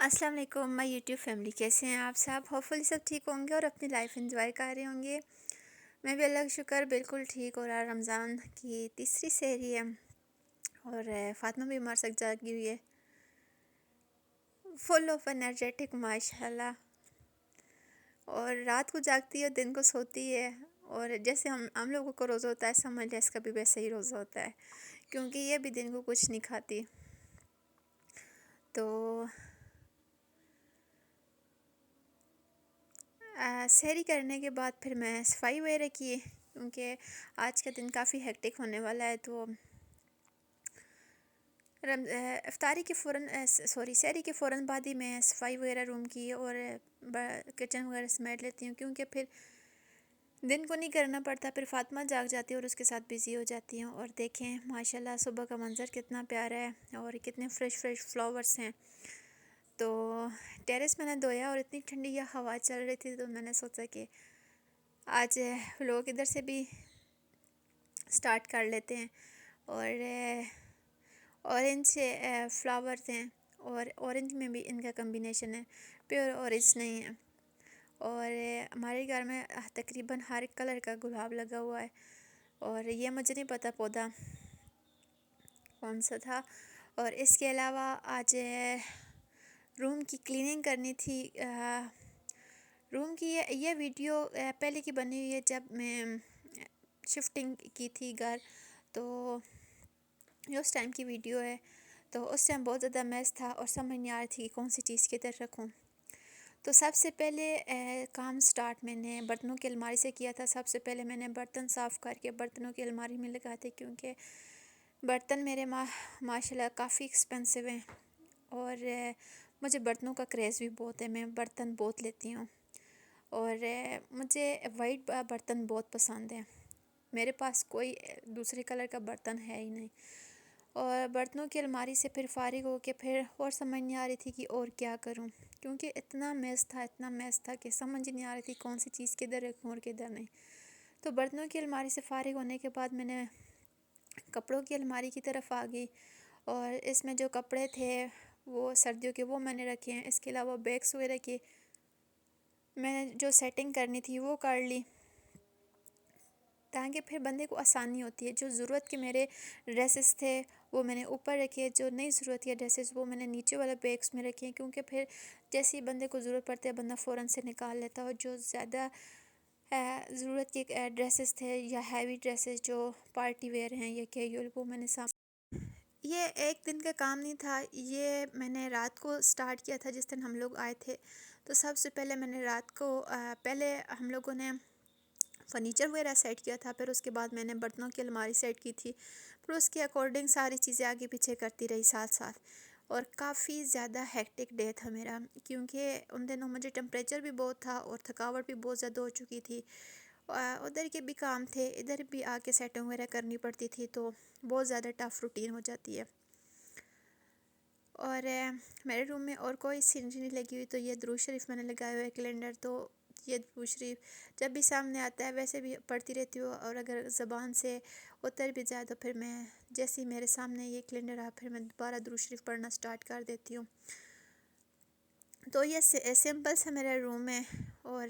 السلام علیکم مائی YouTube family, کیسے ہیں آپ سب؟ ہوپفلی سب ٹھیک ہوں گے اور اپنی لائف انجوائے کر رہے ہوں گے۔ میں بھی اللہ کا شکر بالکل ٹھیک ہو رہا۔ رمضان کی تیسری سحری ہے اور فاطمہ بھی ہمارے ساتھ جاگی ہوئی ہے، فل آف انرجیٹک ماشاء اللہ، اور رات کو جاگتی ہے دن کو سوتی ہے، اور جیسے ہم لوگوں کو روزہ ہوتا ہے سمجھ لیں اس کا بھی ویسے ہی روزہ ہوتا ہے، کیونکہ یہ بھی دن کو کچھ نہیں کھاتی۔ تو سحری کرنے کے بعد پھر میں صفائی وغیرہ کی، کیونکہ آج کا دن کافی ہیکٹک ہونے والا ہے۔ تو افطاری کے سحری کے فوراً بعد ہی میں صفائی وغیرہ روم کی اور کچن وغیرہ سمیٹ لیتی ہوں، کیونکہ پھر دن کو نہیں کرنا پڑتا، پھر فاطمہ جاگ جاتی ہے اور اس کے ساتھ بزی ہو جاتی ہوں۔ اور دیکھیں ماشاءاللہ صبح کا منظر کتنا پیارا ہے اور کتنے فریش فلاورز ہیں۔ تو ٹیرس میں نے دھویا اور اتنی ٹھنڈی یا ہوا چل رہی تھی، تو میں نے سوچا کہ آج لوگ ادھر سے بھی سٹارٹ کر لیتے ہیں۔ اور اورنج فلاورز ہیں، اور اورنج میں بھی ان کا کمبینیشن ہے، پیور اورنج نہیں ہے۔ اور ہمارے گھر میں تقریباً ہر کلر کا گلاب لگا ہوا ہے، اور یہ مجھے نہیں پتہ پودا کون سا تھا۔ اور اس کے علاوہ آج روم کی کلیننگ کرنی تھی۔ روم کی یہ ویڈیو پہلے کی بنی ہوئی ہے، جب میں شفٹنگ کی تھی گھر، تو یہ اس ٹائم کی ویڈیو ہے۔ تو اس ٹائم بہت زیادہ میس تھا اور سمجھ نہیں آ رہی تھی کہ کون سی چیز کدھر رکھوں۔ تو سب سے پہلے کام سٹارٹ میں نے برتنوں کی الماری سے کیا تھا۔ سب سے پہلے میں نے برتن صاف کر کے برتنوں کی الماری میں لگا تھے، کیونکہ برتن میرے ماشاءاللہ کافی ایکسپینسو ہیں، اور مجھے برتنوں کا کریز بھی بہت ہے، میں برتن بہت لیتی ہوں، اور مجھے وائٹ برتن بہت پسند ہیں، میرے پاس کوئی دوسرے کلر کا برتن ہے ہی نہیں۔ اور برتنوں کی الماری سے پھر فارغ ہو کے پھر اور سمجھ نہیں آ رہی تھی کہ اور کیا کروں، کیونکہ اتنا میس تھا کہ سمجھ نہیں آ رہی تھی کون سی چیز کدھر رکھوں اور کدھر نہیں۔ تو برتنوں کی الماری سے فارغ ہونے کے بعد میں نے کپڑوں کی الماری کی طرف آ گئی، اور اس میں جو کپڑے تھے وہ سردیوں کے وہ میں نے رکھے ہیں۔ اس کے علاوہ بیگس وغیرہ کی میں نے جو سیٹنگ کرنی تھی وہ کر لی، تاکہ پھر بندے کو آسانی ہوتی ہے۔ جو ضرورت کے میرے ڈریسز تھے وہ میں نے اوپر رکھے، جو نہیں ضرورت کے ڈریسز وہ میں نے نیچے والے بیگس میں رکھے، کیونکہ پھر جیسے ہی بندے کو ضرورت پڑتی ہے بندہ فوراً سے نکال لیتا ہے۔ اور جو زیادہ ضرورت کے ڈریسز تھے یا ہیوی ڈریسز جو پارٹی ویئر ہیں یا کیجول، وہ میں نے یہ ایک دن کا کام نہیں تھا، یہ میں نے رات کو سٹارٹ کیا تھا جس دن ہم لوگ آئے تھے۔ تو سب سے پہلے میں نے رات کو پہلے ہم لوگوں نے فرنیچر وغیرہ سیٹ کیا تھا، پھر اس کے بعد میں نے برتنوں کی الماری سیٹ کی تھی، پھر اس کے اکارڈنگ ساری چیزیں آگے پیچھے کرتی رہی ساتھ۔ اور کافی زیادہ ہیکٹک ڈے تھا میرا، کیونکہ ان دنوں مجھے ٹمپریچر بھی بہت تھا اور تھکاوٹ بھی بہت زیادہ ہو چکی تھی، ادھر کے بھی کام تھے، ادھر بھی آ کے سیٹنگ وغیرہ کرنی پڑتی تھی، تو بہت زیادہ ٹف روٹین ہو جاتی ہے۔ اور میرے روم میں اور کوئی سینری نہیں لگی ہوئی، تو یہ درود شریف میں نے لگایا ہوا ہے کیلنڈر، تو یہ درود شریف جب بھی سامنے آتا ہے ویسے بھی پڑھتی رہتی ہوں، اور اگر زبان سے اتر بھی جائے تو پھر میں جیسے ہی میرے سامنے یہ کیلنڈر آ پھر میں دوبارہ درود شریف پڑھنا سٹارٹ کر دیتی ہوں۔ تو یہ سمپل سے میرا روم ہے، اور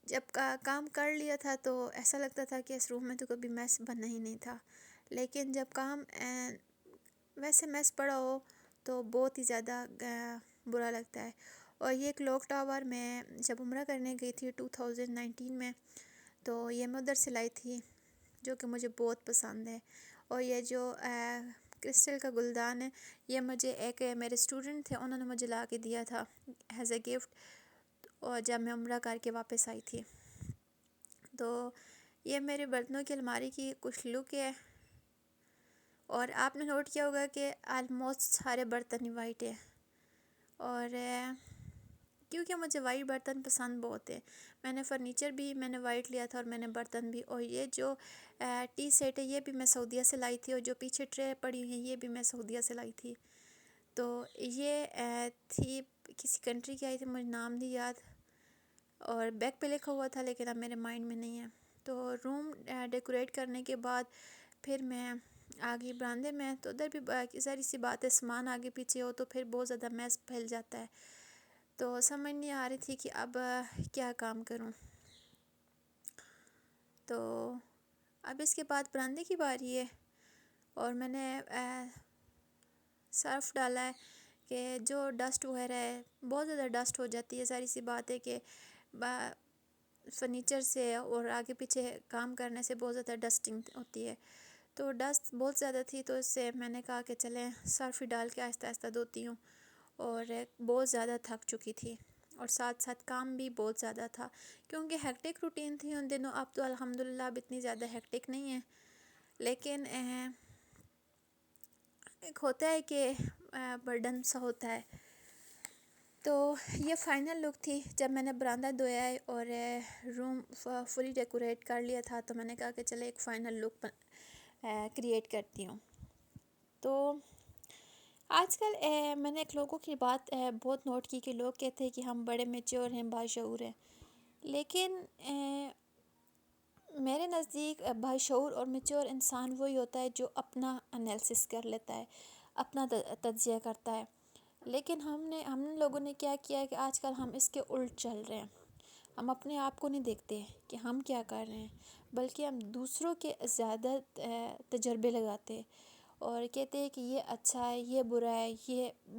جب کام کر لیا تھا تو ایسا لگتا تھا کہ اس روم میں تو کبھی میس بننا ہی نہیں تھا، لیکن جب کام ویسے میس پڑا ہو تو بہت ہی زیادہ برا لگتا ہے۔ اور یہ کلاک ٹاور میں جب عمرہ کرنے گئی تھی 2019 میں، تو یہ میں ادھر سے لائی تھی، جو کہ مجھے بہت پسند ہے۔ اور یہ جو کرسٹل کا گلدان ہے، یہ مجھے ایک میرے اسٹوڈنٹ تھے انہوں نے مجھے لا کے دیا تھا ایز اے گفٹ، اور جب میں عمرہ کر کے واپس آئی تھی۔ تو یہ میرے برتنوں کی الماری کی کچھ لک ہے، اور آپ نے نوٹ کیا ہوگا کہ آلموسٹ سارے برتن ہی وائٹ ہیں، اور کیونکہ مجھے وائٹ برتن پسند بہت ہیں، میں نے فرنیچر بھی میں نے وائٹ لیا تھا اور میں نے برتن بھی۔ اور یہ جو ٹی سیٹ ہے یہ بھی میں سعودیہ سے لائی تھی، اور جو پیچھے ٹرے پڑی ہوئی ہیں یہ بھی میں سعودیہ سے لائی تھی۔ تو یہ تھی کسی کنٹری کی آئی تھی، مجھے نام نہیں یاد، اور بیک پہ لکھا ہوا تھا لیکن اب میرے مائنڈ میں نہیں ہے۔ تو روم ڈیکوریٹ کرنے کے بعد پھر میں آگے براندے میں، تو ادھر بھی ظاہر سی بات ہے سامان آگے پیچھے ہو تو پھر بہت زیادہ میس پھیل جاتا ہے، تو سمجھ نہیں آ رہی تھی کہ اب کیا کام کروں۔ تو اب اس کے بعد براندے کی باری ہے، اور میں نے صرف ڈالا ہے کہ جو ڈسٹ وغیرہ ہے، بہت زیادہ ڈسٹ ہو جاتی ہے، ساری سی بات ہے کہ فرنیچر سے اور آگے پیچھے کام کرنے سے بہت زیادہ ڈسٹنگ ہوتی ہے، تو ڈسٹ بہت زیادہ تھی، تو اس سے میں نے کہا کہ چلیں صرف ہی ڈال کے آہستہ آہستہ دھوتی ہوں، اور بہت زیادہ تھک چکی تھی، اور ساتھ ساتھ کام بھی بہت زیادہ تھا کیونکہ ہیکٹک روٹین تھی ان دنوں۔ اب تو الحمدللہ اب اتنی زیادہ ہیکٹک نہیں ہے، لیکن ایک ہوتا ہے کہ برڈن سا ہوتا ہے۔ تو یہ فائنل لک تھی جب میں نے براندہ دھویا ہے اور روم فلی ڈیکوریٹ کر لیا تھا، تو میں نے کہا کہ چلے ایک فائنل لک کریٹ کرتی ہوں۔ تو آج کل میں نے ایک لوگوں کی بات بہت نوٹ کی کہ لوگ کہتے ہیں کہ ہم بڑے میچور ہیں، باشعور ہیں، لیکن میرے نزدیک باشعور اور میچور انسان وہی ہوتا ہے جو اپنا انالیسس کر لیتا ہے، اپنا تجزیہ کرتا ہے، لیکن ہم لوگوں نے کیا کیا ہے کہ آج کل ہم اس کے الٹ چل رہے ہیں۔ ہم اپنے آپ کو نہیں دیکھتے کہ ہم کیا کر رہے ہیں، بلکہ ہم دوسروں کے زیادہ تجربے لگاتے ہیں اور کہتے ہیں کہ یہ اچھا ہے، یہ برا ہے،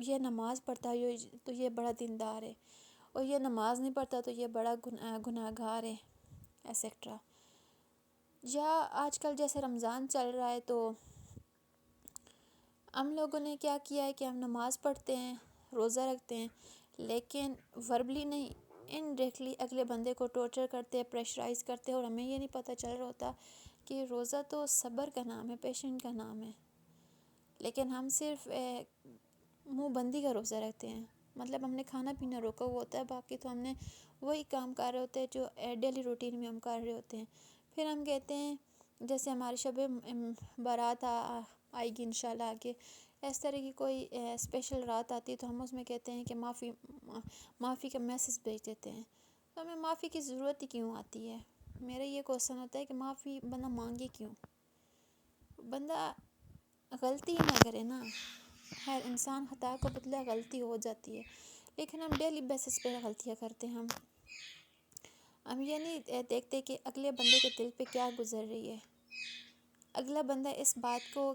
یہ نماز پڑھتا ہے تو یہ بڑا دیندار ہے، اور یہ نماز نہیں پڑھتا تو یہ بڑا گناہ گار ہے، ایسیکٹرا۔ یا آج کل جیسے رمضان چل رہا ہے تو ہم لوگوں نے کیا کیا ہے کہ ہم نماز پڑھتے ہیں، روزہ رکھتے ہیں، لیکن وربلی نہیں، انڈائریکٹلی اگلے بندے کو ٹارچر کرتے ہیں، پریشرائز کرتے ہیں، اور ہمیں یہ نہیں پتہ چل رہا ہوتا کہ روزہ تو صبر کا نام ہے، پیشنٹ کا نام ہے، لیکن ہم صرف منہ بندی کا روزہ رکھتے ہیں، مطلب ہم نے کھانا پینا روکا ہوا ہوتا ہے، باقی تو ہم نے وہی کام کر رہے ہوتے ہیں جو ڈیلی روٹین میں ہم کر رہے ہوتے ہیں۔ پھر ہم کہتے ہیں جیسے ہماری شب بارات آئے گی انشاءاللہ آگے، اس طرح کی کوئی اسپیشل رات آتی ہے تو ہم اس میں کہتے ہیں کہ معافی کا میسج بھیج دیتے ہیں، تو ہمیں معافی کی ضرورت ہی کیوں آتی ہے؟ میرا یہ کوسچن ہوتا ہے کہ معافی بندہ مانگے کیوں؟ بندہ غلطی ہی نہ کرے نا، ہر انسان خطا کو بدلہ غلطی ہو جاتی ہے، لیکن ہم ڈیلی بیسس پہ غلطیاں کرتے ہیں، ہم یہ نہیں دیکھتے کہ اگلے بندے کے دل پہ کیا گزر رہی ہے، اگلا بندہ اس بات کو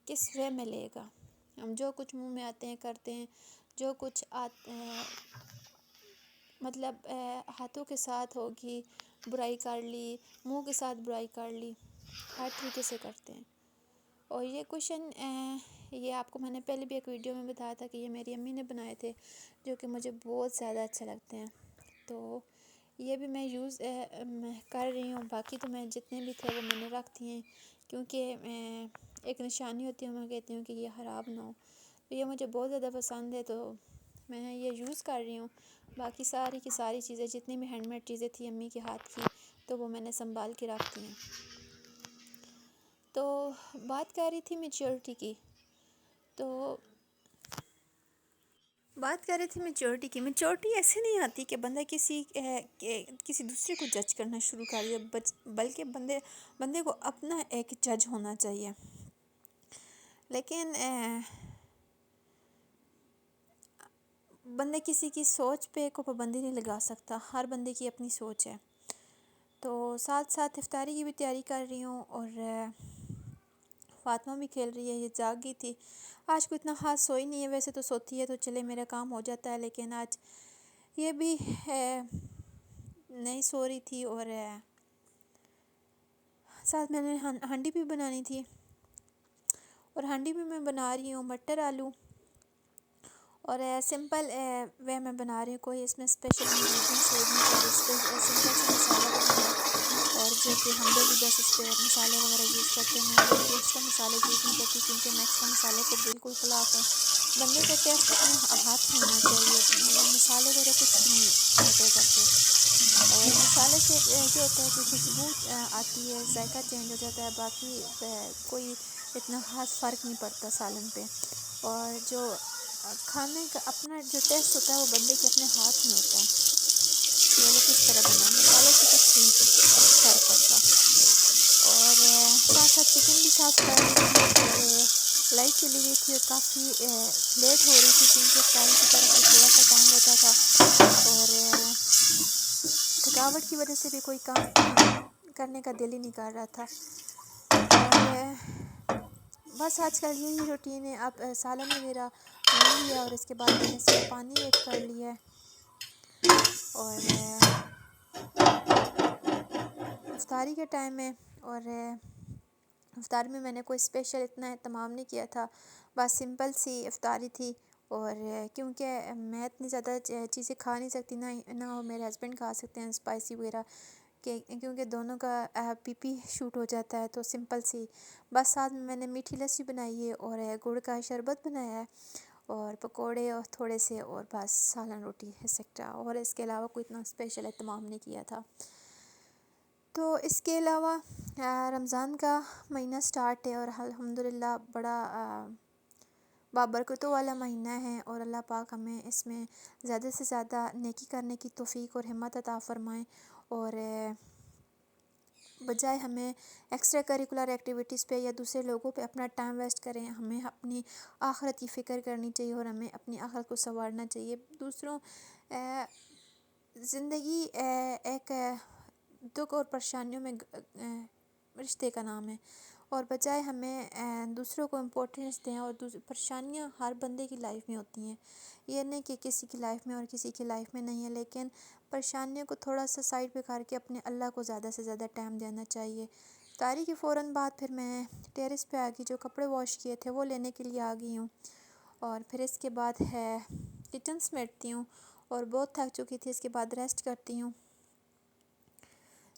کس وے میں لے گا۔ ہم جو کچھ منہ میں آتے ہیں کرتے ہیں، جو کچھ مطلب ہاتھوں کے ساتھ ہوگی برائی کر لی، منہ کے ساتھ برائی کر لی، ہر طریقے سے کرتے ہیں۔ اور یہ کوشچن یہ آپ کو میں نے پہلے بھی ایک ویڈیو میں بتایا تھا کہ یہ میری امی نے بنائے تھے، جو کہ مجھے بہت زیادہ اچھے لگتے ہیں، تو یہ بھی میں یوز کر رہی ہوں، باقی تو میں جتنے بھی تھے وہ میں نے رکھ دیے ہیں، کیونکہ ایک نشانی ہوتی ہے، میں کہتی ہوں کہ یہ خراب نہ ہو، تو یہ مجھے بہت زیادہ پسند ہے، تو میں یہ یوز کر رہی ہوں۔ باقی ساری کی ساری چیزیں جتنی بھی ہینڈ میڈ چیزیں تھیں امی کے ہاتھ کی، تو وہ میں نے سنبھال کے رکھتی ہیں۔ تو بات کر رہی تھی میچورٹی کی، میچورٹی ایسے نہیں آتی کہ بندہ کسی دوسرے کو جج کرنا شروع کر دے، بلکہ بندے کو اپنا ایک جج ہونا چاہیے، لیکن بندہ کسی کی سوچ پہ کو پابندی نہیں لگا سکتا، ہر بندے کی اپنی سوچ ہے۔ تو ساتھ ساتھ افطاری کی بھی تیاری کر رہی ہوں، اور فاطمہ بھی کھیل رہی ہے، یہ جاگ گئی تھی، آج کو اتنا خاص سوئی نہیں ہے، ویسے تو سوتی ہے تو چلے میرا کام ہو جاتا ہے، لیکن آج یہ بھی نہیں سو رہی تھی، اور ساتھ میں نے ہانڈی بھی بنانی تھی، اور ہانڈی بھی میں بنا رہی ہوں مٹر آلو، اور سمپل وے میں بنا رہی ہوں، کوئی اس میں اسپیشل انگریڈینٹس یوز نہیں کر رہی، سمپل سا مسالہ بنا ہے، اور جو کہ ہم ڈیلی بیسس پہ مسالے وغیرہ یوز کرتے ہیں، میں کوئی ایکسٹرا مسالے یوز نہیں کرتی، کیونکہ میں ایکسٹرا مسالے کے بالکل خلاف ہوں۔ بندے کو ٹیسٹ اپنے ہاتھ میں ہونا چاہیے، مسالے وغیرہ کچھ بھی نہیں میٹر کرتے، اور مسالے سے یہ ہوتا ہے کہ خوشبو آتی ہے، ذائقہ چینج ہو جاتا ہے، باقی کوئی اتنا خاص فرق نہیں پڑتا سالن پہ، اور جو کھانے کا اپنا جو ٹیسٹ ہوتا ہے وہ بندے کے اپنے ہاتھ میں ہوتا ہے کہ وہ کس طرح بنا، مسالے سے کچھ نہیں فرق پڑتا۔ اور ساتھ ساتھ چکن بھی صاف کر رہی تھی اور لائٹ چلی گئی تھی اور کافی لیٹ ہو رہی تھی کیونکہ افطاری کی طرف بھی تھوڑا سا ٹائم رہتا تھا اور تھکاوٹ کی وجہ سے بھی کوئی کام کرنے کا دل ہی نہیں کر رہا تھا. اور بس آج کل یہی روٹین ہے. اب سالن وغیرہ بن لیا اور اس کے بعد میں نے اس میں پانی ایڈ کر لیا ہے اور افطاری کا ٹائم ہے. اور افطاری میں نے کوئی اسپیشل اتنا اہتمام نہیں کیا تھا, بس سمپل سی افطاری تھی. اور کیونکہ میں اتنی زیادہ چیزیں کھا نہیں سکتی, نہ وہ میرے ہسبینڈ کھا سکتے ہیں اسپائسی وغیرہ, کیونکہ دونوں کا پی پی شوٹ ہو جاتا ہے. تو سمپل سی بس ساتھ میں نے میٹھی لسی بنائی ہے اور گڑ کا شربت بنایا ہے اور پکوڑے اور تھوڑے سے, اور بس سالن روٹی ایکسیکٹرا, اور اس کے علاوہ کوئی اتنا اسپیشل اہتمام نہیں کیا تھا. تو اس کے علاوہ رمضان کا مہینہ سٹارٹ ہے اور الحمدللہ بڑا بابرکتوں والا مہینہ ہے, اور اللہ پاک ہمیں اس میں زیادہ سے زیادہ نیکی کرنے کی توفیق اور ہمت عطا فرمائیں, اور بجائے ہمیں ایکسٹرا کریکولر ایکٹیویٹیز پہ یا دوسرے لوگوں پہ اپنا ٹائم ویسٹ کریں, ہمیں اپنی آخرت کی فکر کرنی چاہیے اور ہمیں اپنی آخرت کو سنوارنا چاہیے. دوسروں زندگی ایک دکھ اور پریشانیوں میں رشتے کا نام ہے, اور بجائے ہمیں دوسروں کو امپورٹنس دیں, اور پریشانیاں ہر بندے کی لائف میں ہوتی ہیں, یہ نہیں کہ کسی کی لائف میں اور کسی کی لائف میں نہیں ہے, لیکن پریشانیوں کو تھوڑا سا سائڈ پہ کر کے اپنے اللہ کو زیادہ سے زیادہ ٹائم دینا چاہیے. افطاری کے فوراً بعد پھر میں ٹیرس پہ آ گئی, جو کپڑے واش کیے تھے وہ لینے کے لیے آ گئی ہوں, اور پھر اس کے بعد ہے کچن سمیٹتی ہوں, اور بہت تھک چکی تھی, اس کے بعد ریسٹ کرتی ہوں.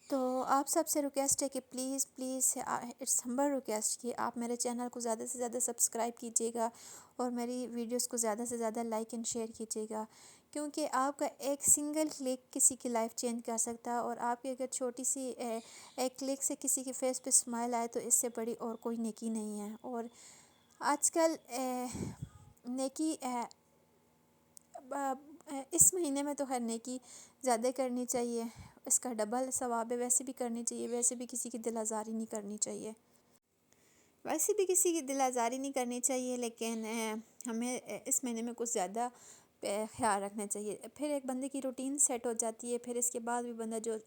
تو آپ سب سے ریکویسٹ ہے کہ پلیز اٹس ہمبل ریکویسٹ کہ آپ میرے چینل کو زیادہ سے زیادہ سبسکرائب کیجیے گا, اور میری ویڈیوز کو زیادہ سے زیادہ لائک اینڈ شیئر کیجیے گا, کیونکہ آپ کا ایک سنگل کلک کسی کی لائف چینج کر سکتا ہے. اور آپ کی اگر چھوٹی سی ایک کلک سے کسی کے فیس پہ اسمائل آئے تو اس سے بڑی اور کوئی نیکی نہیں ہے. اور آج کل نیکی اس مہینے میں تو ہر نیکی زیادہ کرنی چاہیے, اس کا ڈبل ثواب ہے, ویسے بھی کرنی چاہیے, ویسے بھی کسی کی دل آزاری نہیں کرنی چاہیے, لیکن ہمیں اس مہینے میں کچھ زیادہ خیال رکھنا چاہیے. پھر ایک بندے کی روٹین سیٹ ہو جاتی ہے, پھر اس کے بعد بھی بندہ جو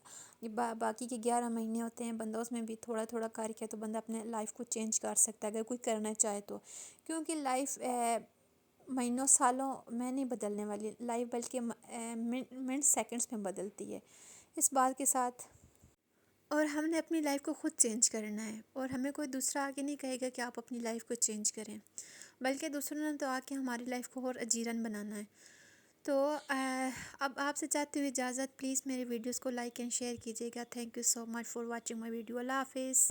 باقی کے 11 مہینے ہوتے ہیں, بندہ اس میں بھی تھوڑا تھوڑا کر کے تو بندہ اپنے لائف کو چینج کر سکتا ہے اگر کوئی کرنا چاہے تو, کیونکہ لائف مہینوں سالوں میں نہیں بدلنے والی لائف, بلکہ منٹ سیکنڈز میں بدلتی ہے. اس بات کے ساتھ اور ہم نے اپنی لائف کو خود چینج کرنا ہے, اور ہمیں کوئی دوسرا آگے نہیں کہے گا کہ آپ اپنی لائف کو چینج کریں, بلکہ دوسروں نے تو آ کے ہماری لائف کو اور اجیرن بنانا ہے. تو اب آپ سے چاہتے ہوئے اجازت, پلیز میرے ویڈیوز کو لائک اینڈ شیئر کیجیے گا. Thank you so much for watching my video. اللہ حافظ.